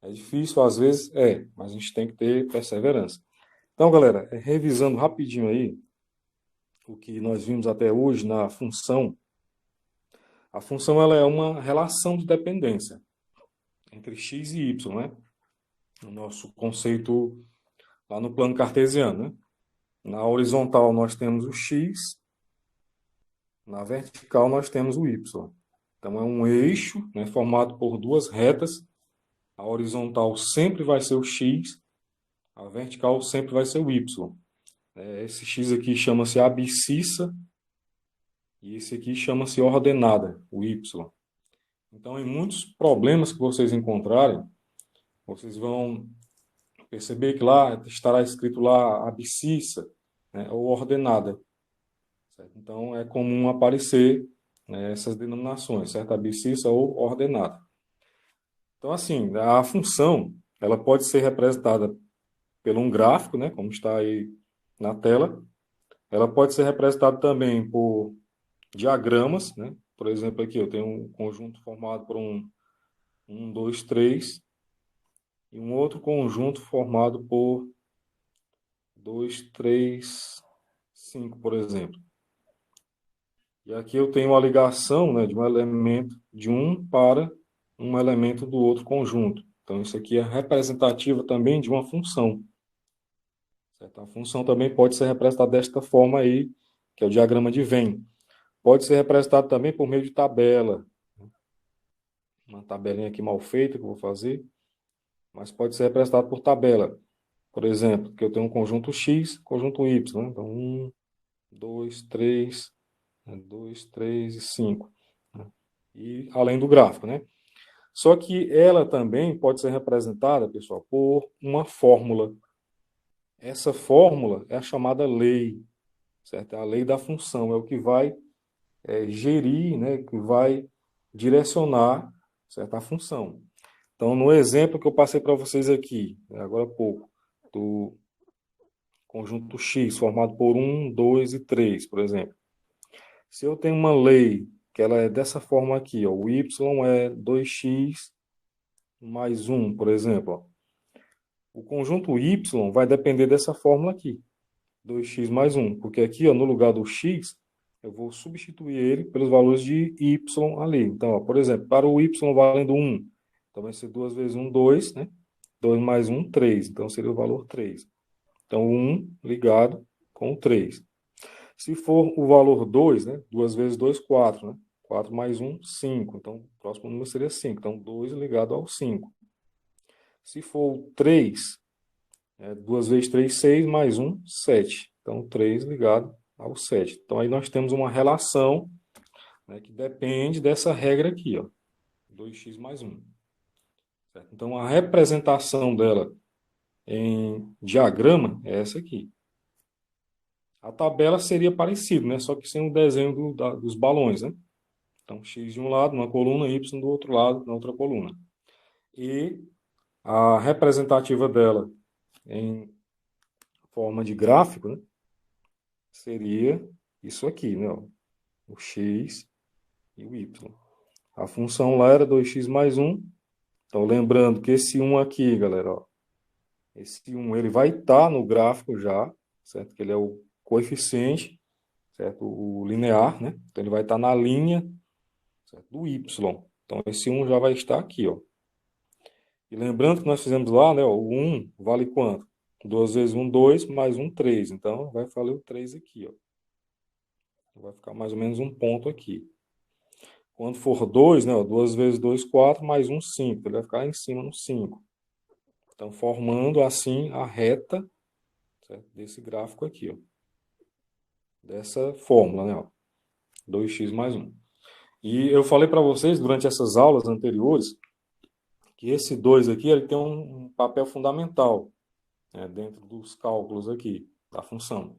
É difícil, às vezes mas a gente tem que ter perseverança. Então, galera, revisando rapidinho aí o que nós vimos até hoje na função. A função ela é uma relação de dependência entre x e y, né? O nosso conceito lá no plano cartesiano, né? Na horizontal nós temos o x, na vertical nós temos o y. Então é um eixo, né, formado por duas retas. A horizontal sempre vai ser o x, a vertical sempre vai ser o y. Esse x aqui chama-se abscissa e esse aqui chama-se ordenada, o y. Então, em muitos problemas que vocês encontrarem, vocês vão perceber que lá estará escrito lá abscissa, né, ou ordenada. Certo? Então, é comum aparecer, né, essas denominações, certo? Abscissa ou ordenada. Então, assim, a função ela pode ser representada por um gráfico, né, como está aí na tela. Ela pode ser representada também por diagramas, né? Por exemplo, aqui eu tenho um conjunto formado por um, 2, 3, e um outro conjunto formado por 2, 3, 5, por exemplo. E aqui eu tenho a ligação, né, de um elemento de um para um elemento do outro conjunto. Então, isso aqui é representativo também de uma função. Certo? A função também pode ser representada desta forma aí, que é o diagrama de Venn. Pode ser representado também por meio de tabela. Uma tabelinha aqui mal feita que eu vou fazer. Mas pode ser representado por tabela. Por exemplo, que eu tenho um conjunto X, conjunto Y. Né? Então, 1, 2, 3, 2, 3 e 5. Né? E além do gráfico, né? Só que ela também pode ser representada, pessoal, por uma fórmula. Essa fórmula é a chamada lei, certo? É a lei da função, é o que vai gerir, né? Que vai direcionar, certo? A função. Então, no exemplo que eu passei para vocês aqui, agora há pouco, do conjunto X formado por 1, 2 e 3, por exemplo. Se eu tenho uma lei que ela é dessa forma aqui, ó, o y é 2x mais 1, por exemplo. Ó. O conjunto y vai depender dessa fórmula aqui, 2x mais 1, porque aqui, ó, no lugar do x, eu vou substituir ele pelos valores de y ali. Então, ó, por exemplo, para o y valendo 1, então vai ser 2 vezes 1, 2, né? 2 mais 1, 3. Então, seria o valor 3. Então, 1 ligado com o 3. Se for o valor 2, né? 2 vezes 2, 4, né? 4 mais 1, 5. Então, o próximo número seria 5. Então, 2 ligado ao 5. Se for o 3, 2 vezes 3, 6, mais 1, 7. Então, 3 ligado ao 7. Então, aí nós temos uma relação, né, que depende dessa regra aqui, ó, 2x mais 1. Certo? Então, a representação dela em diagrama é essa aqui. A tabela seria parecida, né? Só que sem o desenho dos balões, né? Então, x de um lado, numa coluna, y do outro lado, na outra coluna. E a representativa dela em forma de gráfico, né? Seria isso aqui, né? Ó, o x e o y. A função lá era 2x mais 1. Então, lembrando que esse 1 aqui, galera, ó, esse 1 ele vai estar no gráfico já, certo? Que ele é o coeficiente, certo? O linear, né? Então, ele vai estar na linha, certo? Do y. Então, esse 1 já vai estar aqui, ó. E lembrando que nós fizemos lá, né? Ó, o 1 vale quanto? 2 vezes 1, 2, mais 1, 3. Então, vai valer o 3 aqui, ó. Vai ficar mais ou menos um ponto aqui. Quando for 2, né? Ó, 2 vezes 2, 4, mais 1, 5. Ele vai ficar lá em cima no 5. Então, formando assim a reta, certo? Desse gráfico aqui, ó. Dessa fórmula, né? Ó. 2x mais 1. E eu falei para vocês durante essas aulas anteriores que esse 2 aqui ele tem um papel fundamental, né, dentro dos cálculos aqui da função.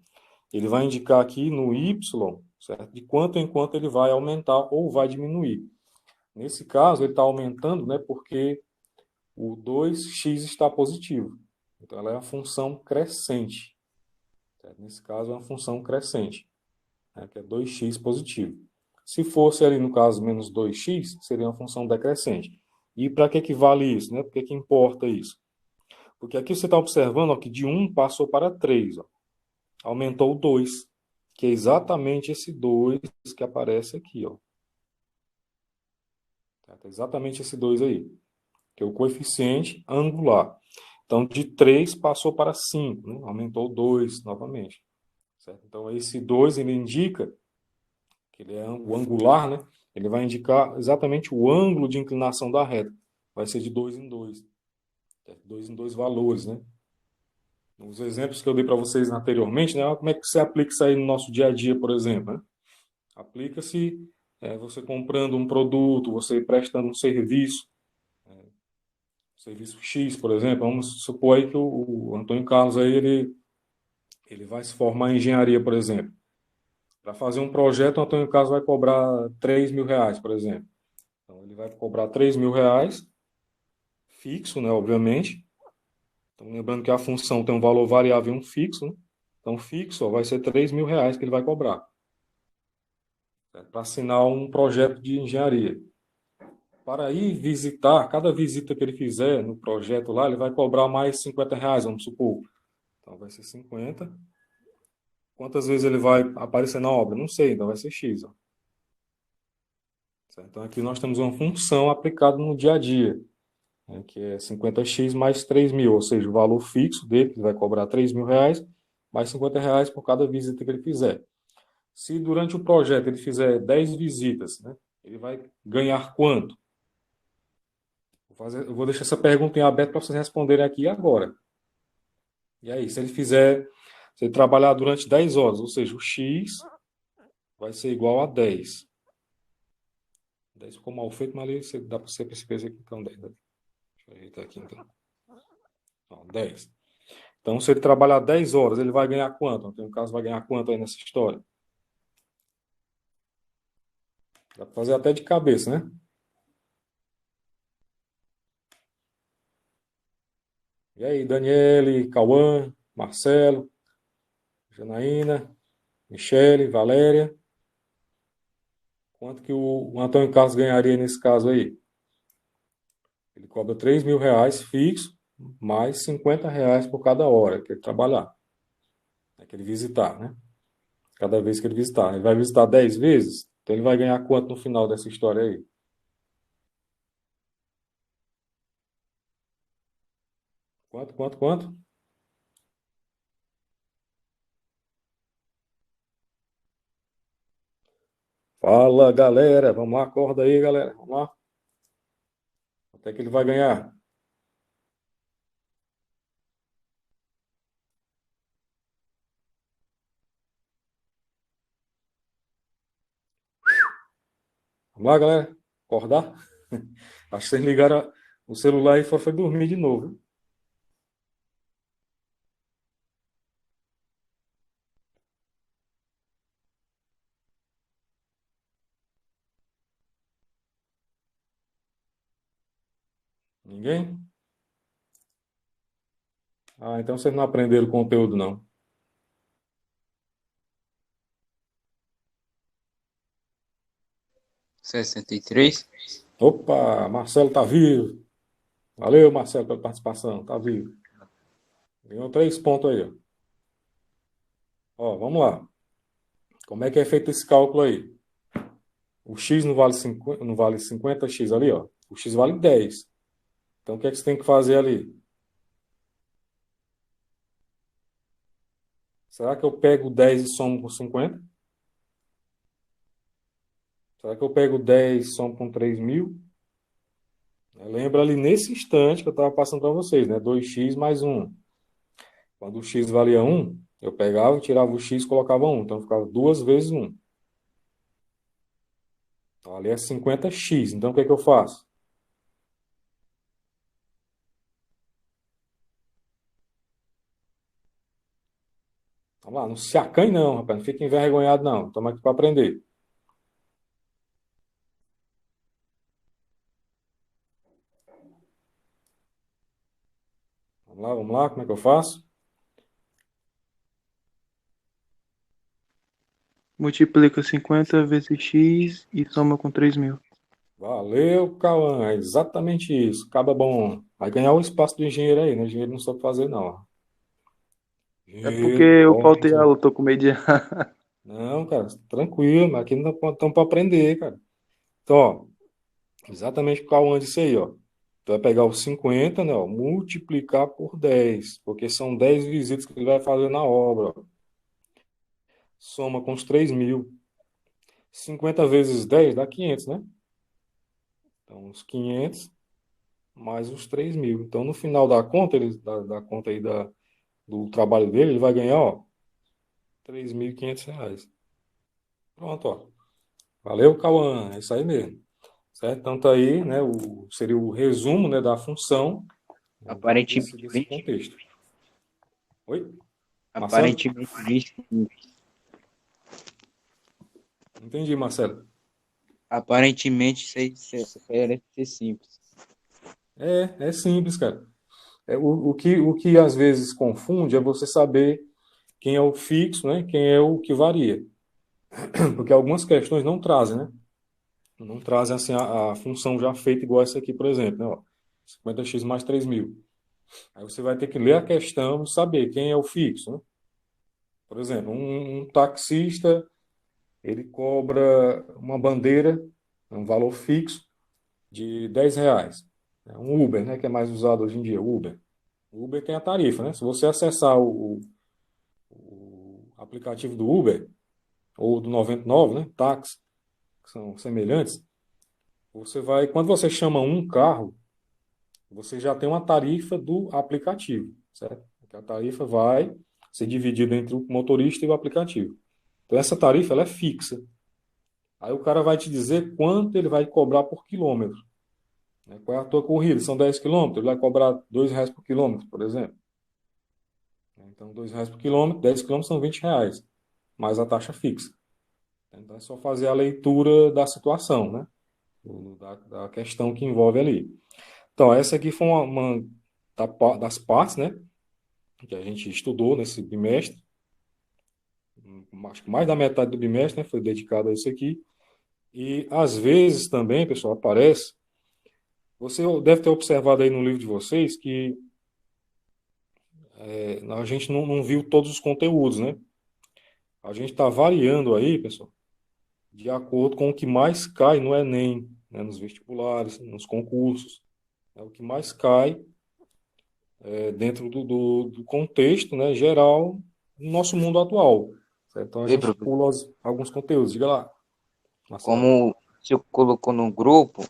Ele vai indicar aqui no y, certo? De quanto em quanto ele vai aumentar ou vai diminuir. Nesse caso, ele está aumentando, né, porque o 2x está positivo. Então, ela é uma função crescente. Certo? Nesse caso, é uma função crescente, né, que é 2x positivo. Se fosse ali, no caso, menos 2x, seria uma função decrescente. E para que vale isso, né? Por que importa isso? Porque aqui você está observando, ó, que de um passou para 3, ó. Aumentou o 2, que é exatamente esse 2 que aparece aqui, ó. Tá? Exatamente esse 2 aí, que é o coeficiente angular. Então, de 3 passou para 5, né? Aumentou 2 novamente. Certo? Então, esse 2 ele indica, que ele é o angular, né? Ele vai indicar exatamente o ângulo de inclinação da reta. Vai ser de 2 em 2. 2 em 2 valores, né? Os exemplos que eu dei para vocês anteriormente, né? Como é que você aplica isso aí no nosso dia a dia, por exemplo, né? Aplica-se você comprando um produto, você prestando um serviço X, por exemplo. Vamos supor aí que o Antônio Carlos aí, ele vai se formar em engenharia, por exemplo. Para fazer um projeto, o Antônio Carlos vai cobrar R$ 3.000, por exemplo. Então, ele vai cobrar R$ 3.000, fixo, né, obviamente. Então, lembrando que a função tem um valor variável e um fixo, né? Então, fixo ó, vai ser R$ 3.000 que ele vai cobrar, para assinar um projeto de engenharia. Para ir visitar, cada visita que ele fizer no projeto lá, ele vai cobrar mais R$ 50, vamos supor. Então, vai ser 50. Quantas vezes ele vai aparecer na obra? Não sei, então vai ser X. Ó. Então, aqui nós temos uma função aplicada no dia a dia, né, que é 50x mais 3.000, ou seja, o valor fixo dele, que vai cobrar R$ 3.000, mais R$ 50 por cada visita que ele fizer. Se durante o projeto ele fizer 10 visitas, né, ele vai ganhar quanto? Eu vou deixar essa pergunta em aberto para vocês responderem aqui agora. E aí, se ele trabalhar durante 10 horas, ou seja, o X vai ser igual a 10. 10 ficou mal feito, mas ali dá para você perceber aqui, então 10. Deixa eu ajeitar aqui, então. Ó, 10. Então, se ele trabalhar 10 horas, ele vai ganhar quanto? Então, no caso, vai ganhar quanto aí nessa história? Dá para fazer até de cabeça, né? E aí, Daniele, Cauã, Marcelo, Janaína, Michele, Valéria. Quanto que o Antônio Carlos ganharia nesse caso aí? Ele cobra R$ 3.000 fixo, mais R$ 50 por cada hora que ele trabalhar, que ele visitar, né? Cada vez que ele visitar. Ele vai visitar 10 vezes, então ele vai ganhar quanto no final dessa história aí? Quanto, quanto, quanto? Fala, galera. Vamos lá, acorda aí, galera. Vamos lá. Até que ele vai ganhar. Vamos lá, galera. Acordar? Acho que vocês ligaram o celular e foi dormir de novo. Ninguém? Ah, então vocês não aprenderam o conteúdo, não. 63. Opa, Marcelo tá vivo. Valeu, Marcelo, pela participação. Tá vivo. Ganhou 3 pontos aí, ó. Ó, vamos lá. Como é que é feito esse cálculo aí? O x não vale 50x ali, ó. O x vale 10. Então, o que é que você tem que fazer ali? Será que eu pego 10 e somo com 50? Será que eu pego 10 e somo com 3.000? Lembra ali nesse instante que eu estava passando para vocês, né? 2x mais 1. Quando o x valia 1, eu pegava, tirava o x e colocava 1. Então, ficava 2 vezes 1. Então, ali é 50x. Então, o que é que eu faço? Vamos lá, não se acanhe não, rapaz. Não fique envergonhado não. Estamos aqui para aprender. Vamos lá, como é que eu faço? Multiplica 50 vezes x e soma com 3.000. Valeu, Cauã. É exatamente isso. Acaba bom. Vai ganhar o espaço do engenheiro aí, né? O engenheiro não sabe fazer, não. É porque Engenheiro, eu ó. faltei aula, eu tô com medo de... Não, cara, tranquilo, mas aqui não estamos para aprender, cara. Então, ó, exatamente o que o Cauã disse aí, ó. Tu vai pegar os 50, né, ó, multiplicar por 10, porque são 10 visitas que ele vai fazer na obra, ó. Soma com os 3.000. 50 vezes 10 dá 500, né? Então, os 500 mais os 3.000. Então, no final da conta, da conta aí do trabalho dele, ele vai ganhar, ó, R$ 3.500. Pronto, ó. Valeu, Cauã. É isso aí mesmo. Certo? Então, tá aí, né, seria o resumo, né, da função, né, dentro Aparentemente desse 20, contexto. Oi? Marcelo? aparentemente 20, Entendi, Marcelo. aparentemente isso aí parece ser simples. É simples, cara. O que às vezes confunde é você saber quem é o fixo, né? Quem é o que varia. Porque algumas questões não trazem, né? Não trazem assim a função já feita igual essa aqui, por exemplo, né? Ó, 50x mais 3.000. Aí você vai ter que ler a questão e saber quem é o fixo, né? Por exemplo, um taxista, ele cobra uma bandeira, um valor fixo de R$ 10. É um Uber, né? Que é mais usado hoje em dia, Uber. O Uber tem a tarifa, né? Se você acessar o aplicativo do Uber ou do 99, né? Táxi, que são semelhantes, você vai, quando você chama um carro, você já tem uma tarifa do aplicativo, certo? A tarifa vai ser dividida entre o motorista e o aplicativo. Então essa tarifa ela é fixa. Aí o cara vai te dizer quanto ele vai cobrar por quilômetro, né? Qual é a tua corrida? São 10 quilômetros, ele vai cobrar R$ 2 por quilômetro, por exemplo. Então R$ 2 por quilômetro, 10 quilômetros são R$ 20, mais a taxa fixa. Então é só fazer a leitura da situação, né? Da questão que envolve ali. Então, essa aqui foi das partes, né? Que a gente estudou nesse bimestre. Acho que mais da metade do bimestre, né, foi dedicado a isso aqui. E às vezes também, pessoal, aparece. Você deve ter observado aí no livro de vocês que a gente não viu todos os conteúdos, né? A gente está variando aí, pessoal, de acordo com o que mais cai no Enem, né, nos vestibulares, nos concursos. É o que mais cai dentro do contexto, né, geral do nosso mundo atual. Certo? Então a Ei, gente professor, pula alguns conteúdos. Diga lá, Marcelo. como o senhor colocou no grupo,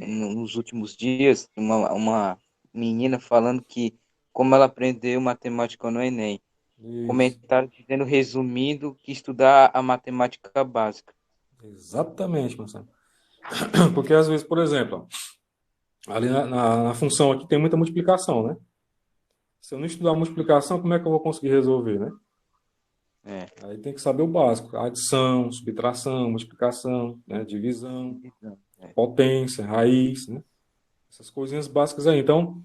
nos últimos dias, uma menina falando que como ela aprendeu matemática no Enem. Isso. Comentário dizendo, resumindo, que estudar a matemática básica. Exatamente, Marcelo. Porque às vezes, por exemplo, ó, ali na função aqui tem muita multiplicação, né? Se eu não estudar multiplicação, como é que eu vou conseguir resolver, né? É, Aí tem que saber o básico: adição, subtração, multiplicação, né? Divisão, divisão, é. potência, raiz, né? Essas coisinhas básicas aí. Então,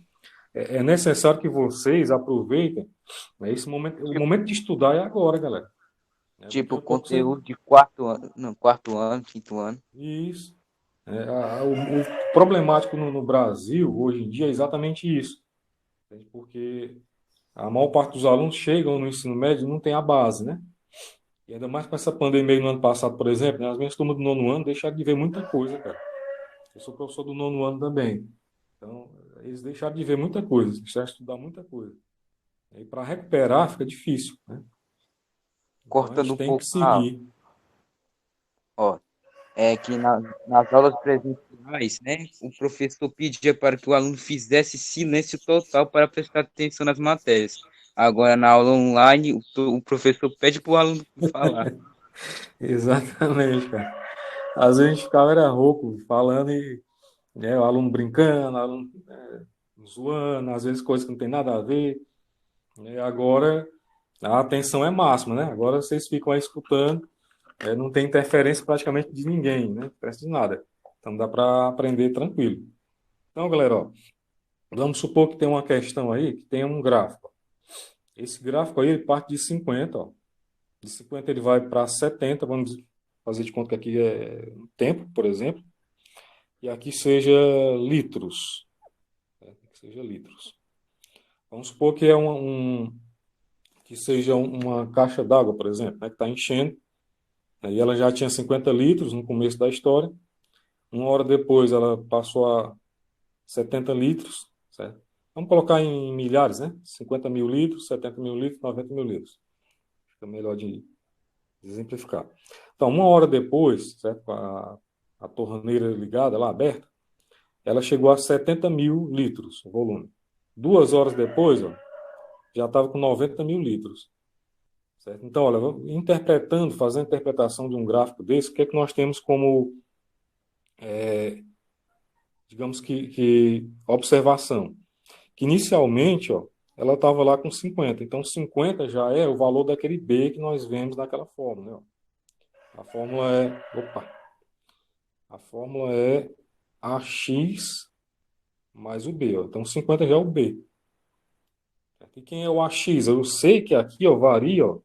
é necessário que vocês aproveitem, né, esse momento. O Tipo, momento de estudar é agora, galera. Né? Porque tipo eu tô observando conteúdo de quarto ano, não, quarto ano, quinto ano. isso. O problemático no Brasil, hoje em dia, é exatamente isso. Entende? Porque a maior parte dos alunos chegam no ensino médio e não tem a base, né? E ainda mais com essa pandemia aí no ano passado, por exemplo, né? As minhas turmas do nono ano deixaram de ver muita coisa, cara. Eu sou professor do nono ano também. Então, eles deixaram de ver muita coisa, deixaram de estudar muita coisa. E para recuperar fica difícil, né? Então a gente Cortando um tem que pouco a aula. seguir. Ó, é que nas aulas presenciais, né, o professor pedia para que o aluno fizesse silêncio total para prestar atenção nas matérias. Agora, na aula online, o professor pede para o aluno falar. Exatamente, cara. Às vezes a gente ficava era rouco, falando e né, o aluno brincando, o aluno zoando, às vezes coisas que não tem nada a ver. Né? Agora a atenção é máxima, né? Agora vocês ficam aí escutando, não tem interferência praticamente de ninguém, né? Não presta de nada. Então dá para aprender tranquilo. Então, galera, ó, vamos supor que tem uma questão aí que tem um gráfico. Esse gráfico aí ele parte de 50, ó. De 50 ele vai para 70, vamos fazer de conta que aqui é tempo, por exemplo. e aqui seja litros. Que seja litros. Vamos supor que é que seja uma caixa d'água, por exemplo, né, que está enchendo, e ela já tinha 50 litros no começo da história. Uma hora depois ela passou a 70 litros, certo? Vamos colocar em milhares, né? 50 mil litros, 70 mil litros, 90 mil litros. Fica melhor de exemplificar. Então, uma hora depois, certo? Com a torneira ligada, lá aberta, ela chegou a 70 mil litros, o volume. 2 horas depois, ó, já estava com 90 mil litros. Certo? Então, olha, fazendo a interpretação de um gráfico desse, o que é que nós temos como, digamos que observação? Que inicialmente, ó, ela estava lá com 50. Então, 50 já é o valor daquele B que nós vemos naquela fórmula, né? A fórmula a fórmula é AX mais o B, ó. Então, 50 já é o B. E quem é o AX? Eu sei que aqui, ó, varia, ó,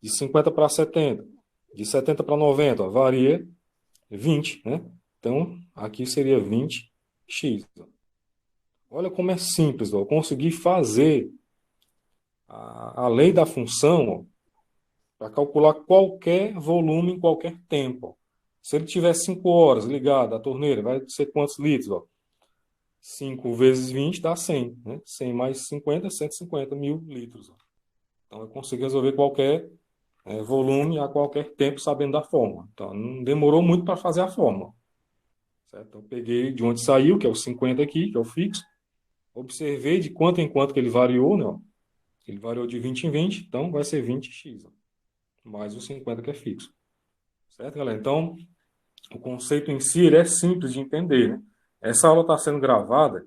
de 50 para 70, de 70 para 90, ó, varia 20, né? Então, aqui seria 20x. Olha como é simples, ó. Eu consegui fazer a lei da função para calcular qualquer volume em qualquer tempo. Se ele tiver 5 horas ligado à torneira, vai ser quantos litros? Ó? 5 vezes 20 dá 100. Né? 100 mais 50, 150 mil litros. Ó. Então, eu consigo resolver qualquer volume a qualquer tempo sabendo da fórmula. Então, não demorou muito para fazer a fórmula. Certo? Então, eu peguei de onde saiu, que é o 50 aqui, que é o fixo. Observei de quanto em quanto que ele variou. Né? Ele variou de 20 em 20, então vai ser 20x. Ó, mais o 50 que é fixo. Certo, galera? Então, o conceito em si ele é simples de entender. Né? Essa aula está sendo gravada.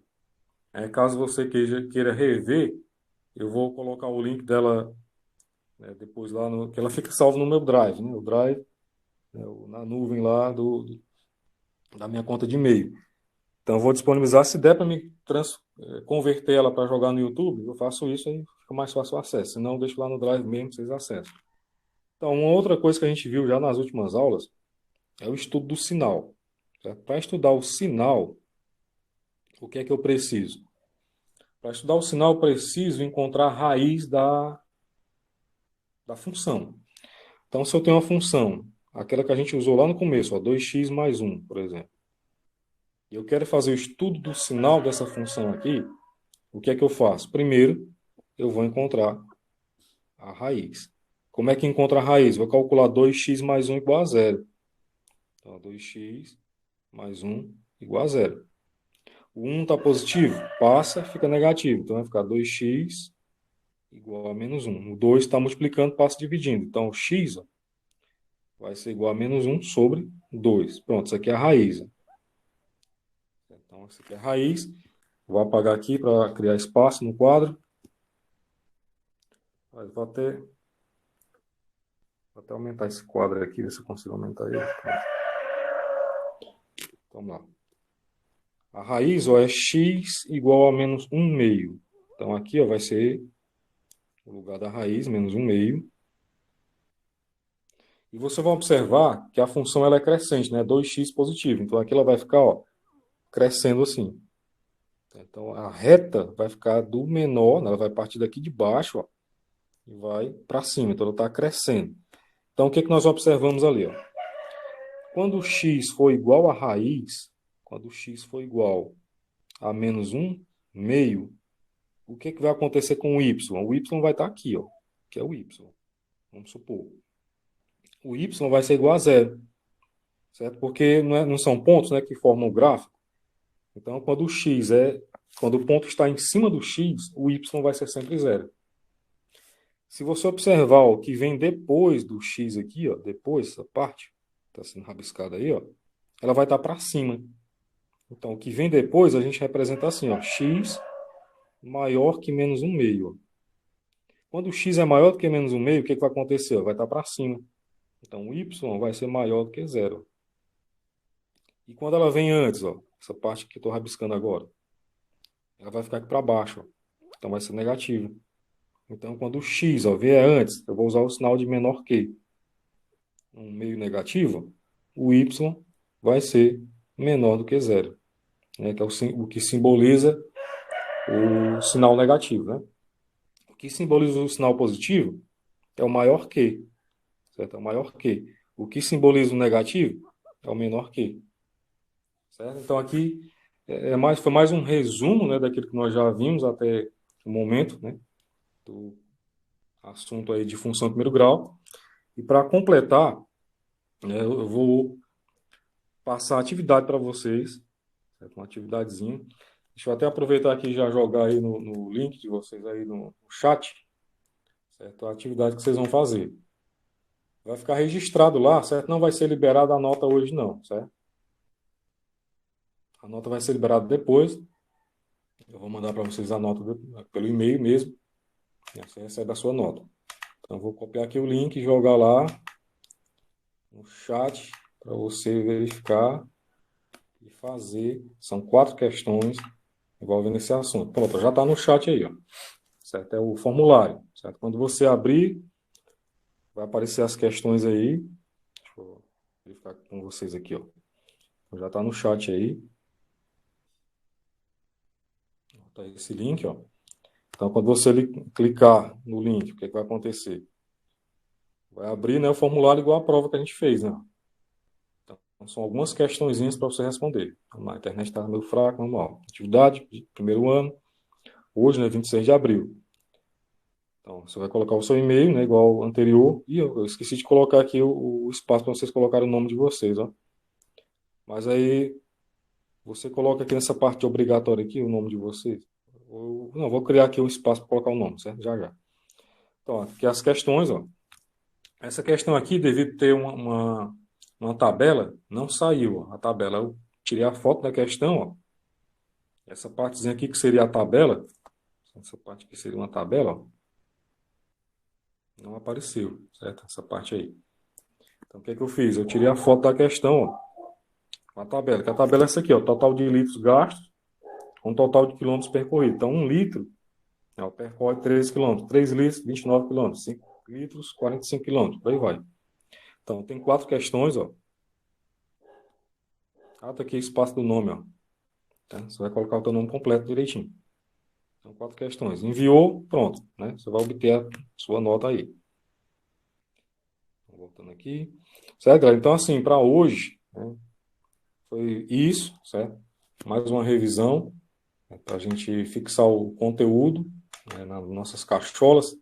Caso você queira rever, eu vou colocar o link dela depois lá, que ela fica salva no meu Drive. Né? O Drive, na nuvem lá da minha conta de e-mail. Então, eu vou disponibilizar. Se der para me converter ela para jogar no YouTube, eu faço isso aí fica mais fácil o acesso. Se não, eu deixo lá no Drive mesmo para vocês acessem. Então, uma outra coisa que a gente viu já nas últimas aulas é o estudo do sinal. Para estudar o sinal, o que é que eu preciso? Para estudar o sinal, eu preciso encontrar a raiz da função. Então, se eu tenho uma função, aquela que a gente usou lá no começo, ó, 2x mais 1, por exemplo, e eu quero fazer o estudo do sinal dessa função aqui, o que é que eu faço? Primeiro, eu vou encontrar a raiz. Como é que encontra a raiz? Vou calcular 2x mais 1 igual a zero. Então, 2x mais 1 igual a zero. O 1 está positivo? Passa, fica negativo. Então, vai ficar 2x igual a menos 1. O 2 está multiplicando, passa dividindo. Então, o x ó, vai ser igual a menos 1 sobre 2. Pronto, isso aqui é a raiz. Então, isso aqui é a raiz. Vou apagar aqui para criar espaço no quadro. Vou até aumentar esse quadro aqui, ver se eu consigo aumentar ele. Vamos lá. A raiz ó, é x igual a menos 1 meio. Então, aqui ó, vai ser o lugar da raiz, menos 1 meio. E você vai observar que a função ela é crescente, né? 2x positivo. Então, aqui ela vai ficar ó, crescendo assim. Então, a reta vai ficar do menor, né? Ela vai partir daqui de baixo ó, e vai para cima. Então, ela está crescendo. Então, o que, que nós observamos ali? Ó? Quando o x for igual à raiz, quando o x for igual a menos 1 meio, o que, que vai acontecer com o y? O y vai estar aqui, ó, que é o y. Vamos supor. O y vai ser igual a zero, certo? Porque não são pontos, né, que formam o gráfico. Então, quando o ponto está em cima do x, o y vai ser sempre zero. Se você observar o que vem depois do x aqui, ó, depois essa parte, está sendo rabiscada aí, ó, ela vai estar para cima. Então, o que vem depois a gente representa assim, ó, x maior que menos 1 meio. Quando o x é maior do que menos 1 meio, o que, que vai acontecer? Vai estar para cima. Então, o y vai ser maior do que zero. E quando ela vem antes, ó, essa parte que eu estou rabiscando agora, ela vai ficar aqui para baixo. Ó. Então, vai ser negativo. Então, quando o x ó, vier antes, eu vou usar o sinal de menor que. Um meio negativo, o y vai ser menor do que zero. né, que é o que simboliza o sinal negativo, né? O que simboliza o sinal positivo é o maior que, certo? É o maior que. O que simboliza o negativo é o menor que, certo? Então aqui foi mais um resumo, né, daquilo que nós já vimos até o momento, né, do assunto aí de função de primeiro grau. E para completar, né, eu vou passar a atividade para vocês, certo? Uma atividadezinha. Deixa eu até aproveitar aqui e já jogar aí no link de vocês aí no chat, certo? A atividade que vocês vão fazer. Vai ficar registrado lá, certo? Não vai ser liberada a nota hoje não, certo? A nota vai ser liberada depois. Eu vou mandar para vocês a nota pelo e-mail mesmo. E você recebe a sua nota. Então, eu vou copiar aqui o link e jogar lá no chat para você verificar e fazer. São 4 questões envolvendo esse assunto. Pronto, já está no chat aí, ó. Certo? É o formulário, certo? Quando você abrir, vai aparecer as questões aí. Deixa eu verificar com vocês aqui, ó. Já está no chat aí. Tá esse link, ó. Então, quando você clicar no link, o que, é que vai acontecer? Vai abrir, né, o formulário igual a prova que a gente fez, né? Então, são algumas questõezinhas para você responder. Então, a internet está meio fraca, normal. Atividade, primeiro ano, hoje, né, 26 de abril. Então, você vai colocar o seu e-mail, né, igual o anterior. E eu esqueci de colocar aqui o espaço para vocês colocarem o nome de vocês, ó. Mas aí, você coloca aqui nessa parte obrigatória aqui o nome de vocês. Não, vou criar aqui um espaço para colocar o nome, certo? Já, já. Então, aqui as questões, ó. Essa questão aqui, devido ter uma tabela, não saiu, ó, a tabela. Eu tirei a foto da questão, ó. Essa partezinha aqui que seria a tabela, essa parte aqui seria uma tabela, ó, não apareceu, certo? Essa parte aí. Então, o que é que eu fiz? Eu tirei a foto da questão, ó, com a tabela. Que a tabela é essa aqui, ó, total de litros gastos com total de quilômetros percorridos. Então, 1 litro, né, percorre 13 quilômetros. 3 litros, 29 quilômetros. 5 litros, 45 quilômetros. Por aí vai. Então, tem 4 questões, ó. Ah, tá aqui o espaço do nome, ó. Tá? Você vai colocar o teu nome completo direitinho. São 4 questões. Enviou, pronto, né? Você vai obter a sua nota aí. Voltando aqui. Certo, galera? Então, assim, para hoje, né, foi isso, certo? Mais uma revisão, né, para a gente fixar o conteúdo, né, nas nossas cacholas.